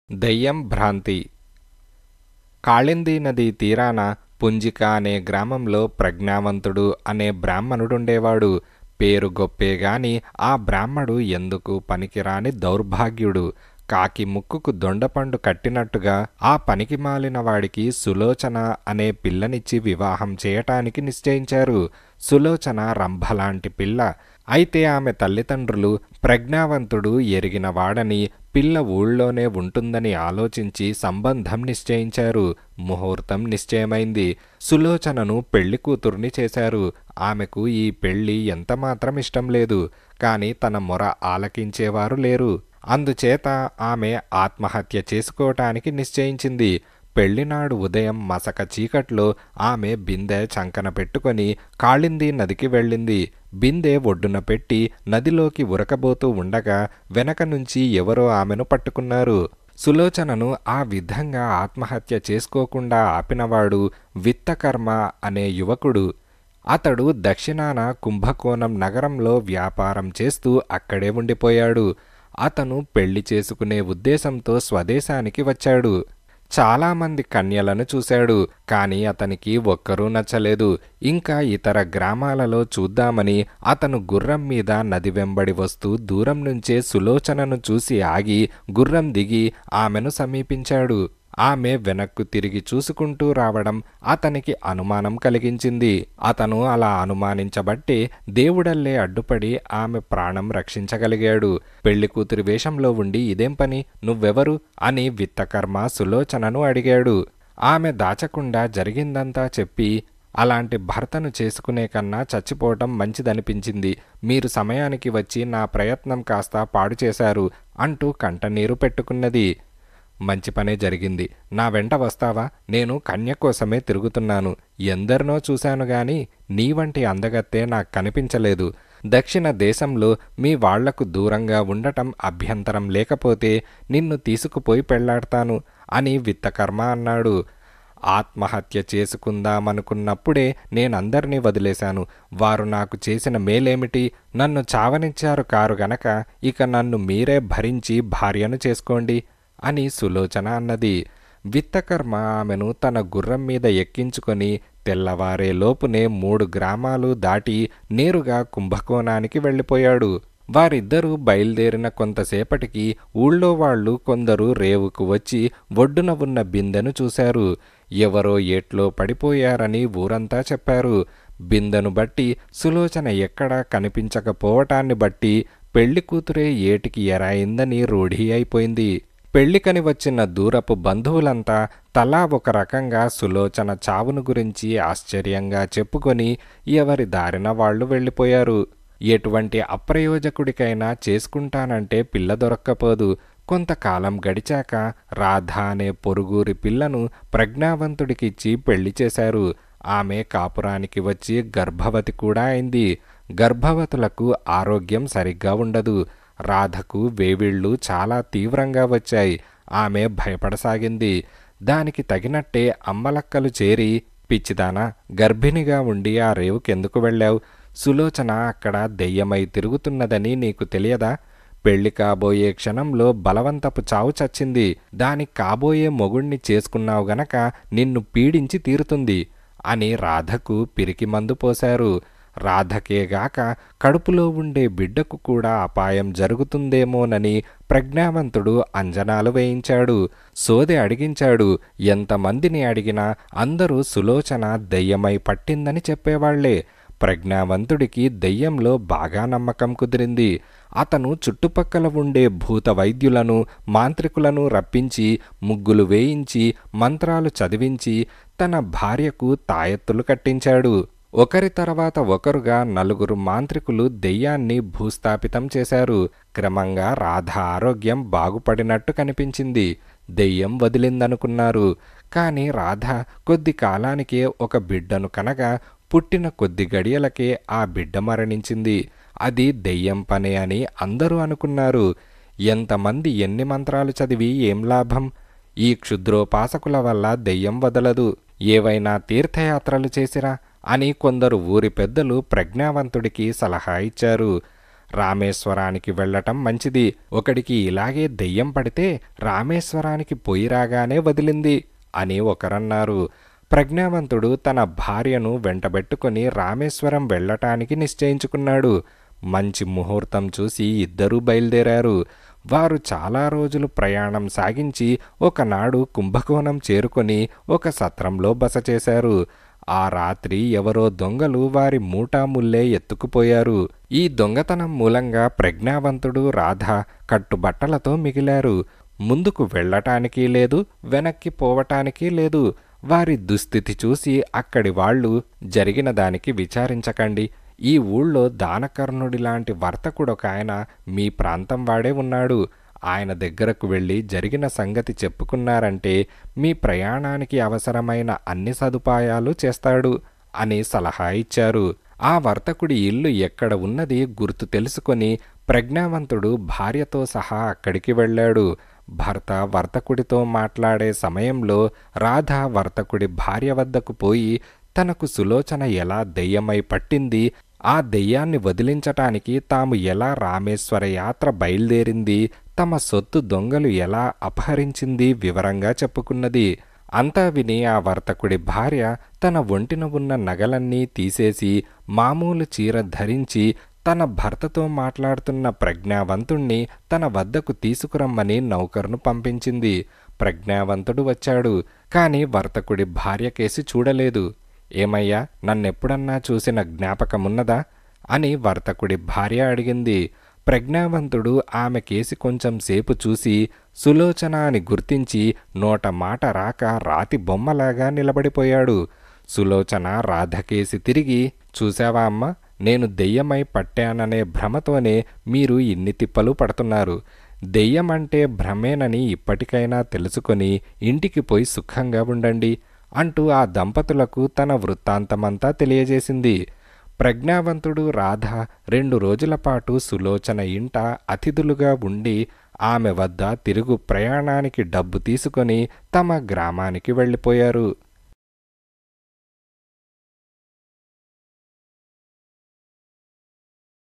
దెయ్యం భ్రాంతి. కాళిందీ నదీ తీరాన పుంజిక అనే గ్రామంలో ప్రజ్ఞావంతుడు అనే బ్రాహ్మణుడుండేవాడు. పేరు గొప్పేగాని ఆ బ్రాహ్మడు ఎందుకు పనికిరాని దౌర్భాగ్యుడు. కాకి ముక్కుకు దొండపండు కట్టినట్టుగా ఆ పనికిమాలిన వాడికి సులోచన అనే పిల్లనిచ్చి వివాహం చేయటానికి నిశ్చయించారు. సులోచన రంభలాంటి పిల్ల. అయితే ఆమె తల్లిదండ్రులు ప్రజ్ఞావంతుడు ఎరిగిన వాడని, పిల్ల ఊళ్ళోనే ఉంటుందని ఆలోచించి సంబంధం నిశ్చయించారు. ముహూర్తం నిశ్చయమైంది. సులోచనను పెళ్లి కూతుర్ని చేశారు. ఆమెకు ఈ పెళ్లి ఎంతమాత్రం ఇష్టం లేదు. కాని తన మొర ఆలకించేవారు లేరు. అందుచేత ఆమె ఆత్మహత్య చేసుకోవటానికి నిశ్చయించింది. పెళ్లినాడు ఉదయం మసక చీకట్లో ఆమె బిందె చంకన పెట్టుకొని కాళిందీ నదికి వెళ్ళింది. బిందె ఒడ్డున పెట్టి నదిలోకి ఉరకబోతూ ఉండగా వెనక నుంచి ఎవరో ఆమెను పట్టుకున్నారు. సులోచనను ఆ విధంగా ఆత్మహత్య చేసుకోకుండా ఆపినవాడు విత్తకర్మ అనే యువకుడు. అతడు దక్షిణాన కుంభకోణం నగరంలో వ్యాపారం చేస్తూ అక్కడే ఉండిపోయాడు. అతను పెళ్లి చేసుకునే ఉద్దేశంతో స్వదేశానికి వచ్చాడు. చాలామంది కన్యలను చూశాడు. కానీ అతనికి ఒక్కరూ నచ్చలేదు. ఇంకా ఇతర గ్రామాలలో చూద్దామని అతను గుర్రం మీద నది వెంబడి వస్తూ దూరం నుంచే సులోచనను చూసి ఆగి గుర్రం దిగి ఆమెను సమీపించాడు. ఆమె వెనక్కు తిరిగి చూసుకుంటూ రావడం అతనికి అనుమానం కలిగించింది. అతను అలా అనుమానించబట్టే దేవుడల్లే అడ్డుపడి ఆమె ప్రాణం రక్షించగలిగాడు. పెళ్లికూతురి వేషంలో ఉండి ఇదేం పని, నువ్వెవరు అని విత్తకర్మ సులోచనను అడిగాడు. ఆమె దాచకుండా జరిగిందంతా చెప్పి, అలాంటి భర్తను చేసుకునే కన్నా చచ్చిపోవటం మంచిదనిపించింది. మీరు సమయానికి వచ్చి నా ప్రయత్నం కాస్త పాడు చేశారు అంటూ కంటనీరు పెట్టుకున్నది. మంచి పనే జరిగింది. నా వెంట వస్తావా? నేను కన్య కోసమే తిరుగుతున్నాను. ఎందరినో చూశాను గాని నీ వంటి అందగత్తే నాకు కనిపించలేదు. దక్షిణ దేశంలో మీ వాళ్లకు దూరంగా ఉండటం అభ్యంతరం లేకపోతే నిన్ను తీసుకుపోయి పెళ్లాడతాను అని విత్తకర్మ అన్నాడు. ఆత్మహత్య చేసుకుందామనుకున్నప్పుడే నేనందరినీ వదిలేశాను. వారు నాకు చేసిన మేలేమిటి? నన్ను చావనిచ్చారు కారు గనక ఇక నన్ను మీరే భరించి భార్యను చేసుకోండి అని సులోచన అన్నది. విత్తకర్మ ఆమెను తన గుర్రం మీద ఎక్కించుకొని తెల్లవారే లోపునే 3 గ్రామాలు దాటి నేరుగా కుంభకోణానికి వెళ్ళిపోయాడు. వారిద్దరూ బయలుదేరిన కొంతసేపటికి ఊళ్ళో వాళ్ళు కొందరు రేవుకు వచ్చి ఒడ్డున ఉన్న బిందెను చూశారు. ఎవరో ఏట్లో పడిపోయారని ఊరంతా చెప్పారు. బిందెను బట్టి సులోచన ఎక్కడా కనిపించకపోవటాన్ని బట్టి పెళ్లి కూతురే ఏటికి ఎరాయిందని రూఢి అయిపోయింది. పెళ్లికని వచ్చిన దూరపు బంధువులంతా తలా ఒక రకంగా సులోచన చావును గురించి ఆశ్చర్యంగా చెప్పుకొని ఎవరి దారిన వాళ్ళు వెళ్ళిపోయారు. ఎటువంటి అప్రయోజకుడికైనా చేసుకుంటానంటే పిల్ల దొరక్కపోదు. కొంతకాలం గడిచాక రాధ అనే పొరుగురి పిల్లను ప్రజ్ఞావంతుడికిచ్చి పెళ్లి చేశారు. ఆమె కాపురానికి వచ్చి గర్భవతి కూడా అయింది. గర్భవతులకు ఆరోగ్యం సరిగ్గా ఉండదు. రాధకు వేవిళ్ళు చాలా తీవ్రంగా వచ్చాయి. ఆమె భయపడసాగింది. దానికి తగినట్టే అమ్మలక్కలు చేరి, పిచ్చిదానా, గర్భిణిగా ఉండి ఆ రేవుకెందుకు వెళ్ళావు? సులోచన అక్కడ దెయ్యమై తిరుగుతున్నదని నీకు తెలియదా? పెళ్లి కాబోయే క్షణంలో బలవంతపు చావు చచ్చింది. దానికి కాబోయే మొగుణ్ణి చేసుకున్నావు గనక నిన్ను పీడించి తీరుతుంది అని రాధకు పిరికి మందు పోశారు. రాధకేగాక కడుపులో ఉండే బిడ్డకు కూడా అపాయం జరుగుతుందేమోనని ప్రజ్ఞావంతుడు అంజనాలు వేయించాడు. సోదె అడిగించాడు. ఎంతమందిని అడిగినా అందరూ సులోచన దెయ్యమై పట్టిందని చెప్పేవాళ్లే. ప్రజ్ఞావంతుడికి దెయ్యంలో బాగా నమ్మకం కుదిరింది. అతను చుట్టుపక్కల ఉండే భూత వైద్యులను, మాంత్రికులను రప్పించి ముగ్గులు వేయించి మంత్రాలు చదివించి తన భార్యకు తాయెత్తులు కట్టించాడు. ఒకరి తర్వాత ఒకరుగా 4 మాంత్రికులు దెయ్యాన్ని భూస్థాపితం చేశారు. క్రమంగా రాధ ఆరోగ్యం బాగుపడినట్టు కనిపించింది. దెయ్యం వదిలిందనుకున్నారు. కాని రాధ కొద్ది కాలానికే ఒక బిడ్డను కనగా పుట్టిన కొద్ది గడియలకే ఆ బిడ్డ మరణించింది. అది దెయ్యం పనే అని అందరూ అనుకున్నారు. ఎంతమంది ఎన్ని మంత్రాలు చదివి ఏం లాభం? ఈ క్షుద్రోపాసకుల వల్ల దెయ్యం వదలదు. ఏవైనా తీర్థయాత్రలు చేసిరా అని కొందరు ఊరి పెద్దలు ప్రజ్ఞావంతుడికి సలహా ఇచ్చారు. రామేశ్వరానికి వెళ్ళటం మంచిది. ఒకడికి ఇలాగే దెయ్యం పడితే రామేశ్వరానికి పోయి రాగానే వదిలింది అని ఒకరన్నారు. ప్రజ్ఞావంతుడు తన భార్యను వెంటబెట్టుకుని రామేశ్వరం వెళ్ళటానికి నిశ్చయించుకున్నాడు. మంచి ముహూర్తం చూసి ఇద్దరూ బయలుదేరారు. వారు చాలా రోజులు ప్రయాణం సాగించి ఒకనాడు కుంభకోణం చేరుకొని ఒక సత్రంలో బస చేశారు. ఆ రాత్రి ఎవరో దొంగలు వారి మూటాముల్లే ఎత్తుకుపోయారు. ఈ దొంగతనం మూలంగా ప్రజ్ఞావంతుడు రాధ కట్టుబట్టలతో మిగిలారు. ముందుకు వెళ్ళటానికి లేదు, వెనక్కి పోవటానికి లేదు. వారి దుస్థితి చూసి అక్కడి వాళ్ళు, జరిగిన దానికి విచారించకండి, ఈ ఊళ్ళో దానకర్ణుడిలాంటి వర్తకుడొకాయన మీ ప్రాంతం వాడే ఉన్నాడు, ఆయన దగ్గరకు వెళ్ళి జరిగిన సంగతి చెప్పుకున్నారంటే మీ ప్రయాణానికి అవసరమైన అన్ని సదుపాయాలు చేస్తాడు అని సలహా ఇచ్చారు. ఆ వర్తకుడి ఇల్లు ఎక్కడ ఉన్నది గుర్తు తెలుసుకొని ప్రజ్ఞావంతుడు భార్యతో సహా అక్కడికి వెళ్ళాడు. భర్త వర్తకుడితో మాట్లాడే సమయంలో రాధ వర్తకుడి భార్య వద్దకు పోయి తనకు సులోచన ఎలా దెయ్యమై పట్టింది, ఆ దెయ్యాన్ని వదిలించటానికి తాము ఎలా రామేశ్వర యాత్ర బయలుదేరింది, తమ సొత్తు దొంగలు ఎలా అపహరించింది వివరంగా చెప్పుకున్నది. అంతా విని ఆ వర్తకుడి భార్య తన ఒంటిన ఉన్న నగలన్నీ తీసేసి మామూలు చీర ధరించి తన భర్తతో మాట్లాడుతున్న ప్రజ్ఞావంతుణ్ణి తన వద్దకు తీసుకురమ్మని నౌకరును పంపించింది. ప్రజ్ఞావంతుడు వచ్చాడు. కాని వర్తకుడి భార్య కేసి చూడలేదు. ఏమయ్యా, నన్నెప్పుడన్నా చూసిన జ్ఞాపకమున్నదా అని వర్తకుడి భార్య అడిగింది. ప్రజ్ఞావంతుడు ఆమె కేసి కొంచెం సేపు చూసి సులోచన అని గుర్తించి నోట మాట రాక రాతి బొమ్మలాగా నిలబడిపోయాడు. సులోచన రాధకేసి తిరిగి, చూశావా అమ్మ, నేను దెయ్యమై పట్టాననే భ్రమతోనే మీరు ఇన్ని తిప్పలు పడుతున్నారు. దెయ్యమంటే భ్రమేనని ఇప్పటికైనా తెలుసుకొని ఇంటికి పోయి సుఖంగా ఉండండి అంటూ ఆ దంపతులకు తన వృత్తాంతమంతా తెలియజేసింది. ప్రజ్ఞావంతుడు రాధ 2 రోజుల పాటు సులోచన ఇంట అతిథులుగా ఉండి ఆమె వద్ద తిరుగు ప్రయాణానికి డబ్బు తీసుకొని తమ గ్రామానికి వెళ్ళిపోయారు.